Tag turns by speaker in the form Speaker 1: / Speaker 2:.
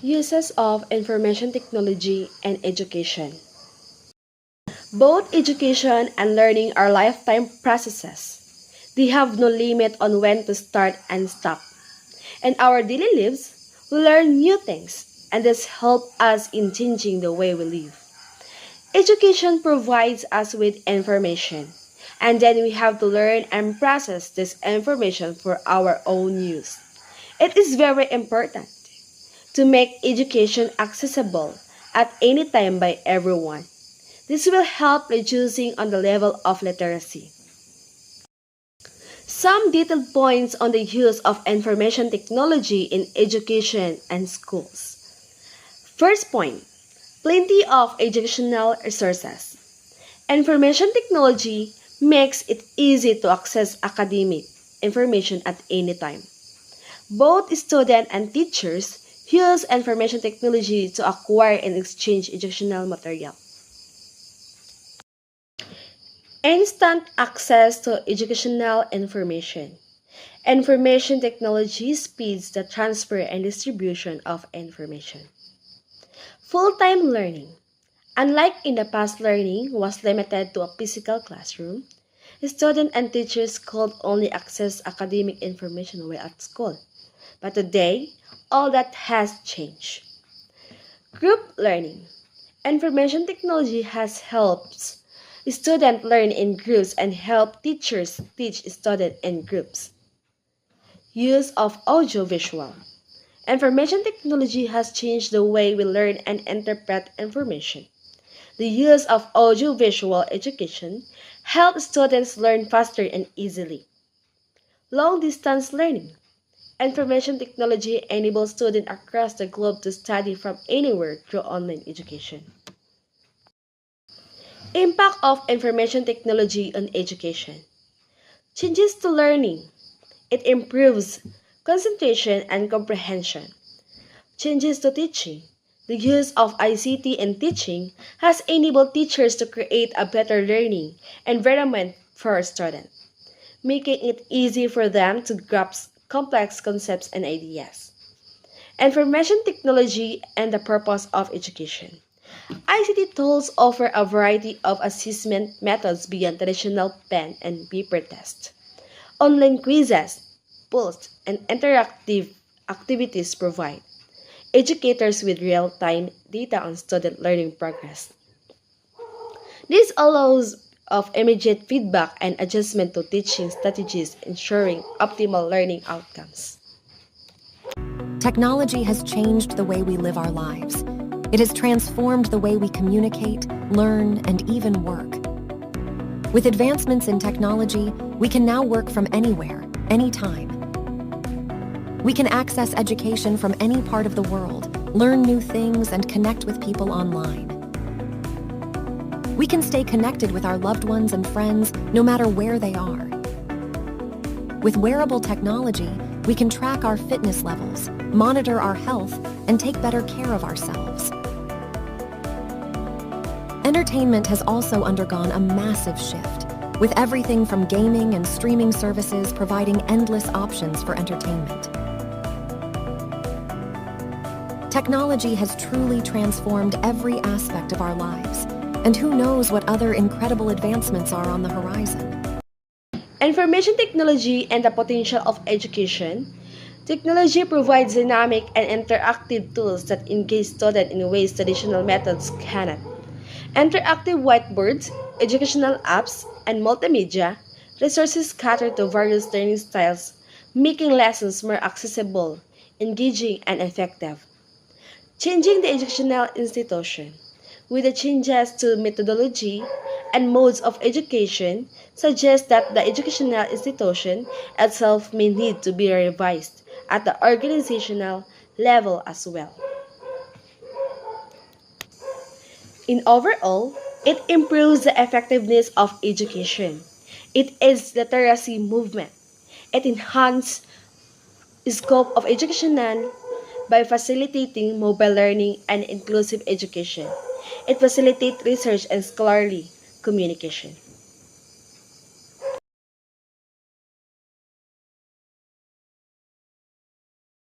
Speaker 1: Uses of information technology and education. Both education and learning are lifetime processes. They have no limit on when to start and stop. In our daily lives, we learn new things, and this helps us in changing the way we live. Education provides us with information, and then we have to learn and process this information for our own use. It is very important to make education accessible at any time by everyone. This will help reducing on the level of literacy. Some detailed points on the use of information technology in education and schools. First point, plenty of educational resources. Information technology makes it easy to access academic information at any time. Both students and teachers use information technology to acquire and exchange educational material. Instant access to educational information. Information technology speeds the transfer and distribution of information. Full-time learning. Unlike in the past, learning was limited to a physical classroom. Students and teachers could only access academic information while at school. But today, all that has changed. Group learning. Information technology has helped students learn in groups and help teachers teach students in groups. Use of audiovisual. Information technology has changed the way we learn and interpret information. The use of audiovisual education helps students learn faster and easily. Long distance learning. Information technology enables students across the globe to study from anywhere through online education. Impact of information technology on education. Changes to learning. It improves concentration and comprehension. Changes to teaching. The use of ICT in teaching has enabled teachers to create a better learning environment for students, making it easy for them to grasp complex concepts and ideas. Information technology and the purpose of education. ICT tools offer a variety of assessment methods beyond traditional pen and paper tests. Online quizzes, polls, and interactive activities provide educators with real-time data on student learning progress. This allows of immediate feedback and adjustment to teaching strategies, ensuring optimal learning outcomes.
Speaker 2: Technology has changed the way we live our lives. It has transformed the way we communicate, learn, and even work. With advancements in technology, we can now work from anywhere, anytime. We can access education from any part of the world, learn new things, and connect with people online. We can stay connected with our loved ones and friends no matter where they are. With wearable technology, we can track our fitness levels, monitor our health, and take better care of ourselves. Entertainment has also undergone a massive shift, with everything from gaming and streaming services providing endless options for entertainment. Technology has truly transformed every aspect of our lives, and who knows what other incredible advancements are on the horizon.
Speaker 1: Information technology and the potential of education. Technology provides dynamic and interactive tools that engage students in ways traditional methods cannot. Interactive whiteboards, educational apps, and multimedia resources cater to various learning styles, making lessons more accessible, engaging, and effective. Changing the educational institution. With the changes to methodology and modes of education suggest that the educational institution itself may need to be revised at the organizational level as well. In overall, it improves the effectiveness of education. It is literacy movement. It enhances scope of education by facilitating mobile learning and inclusive education. It facilitates research and scholarly communication.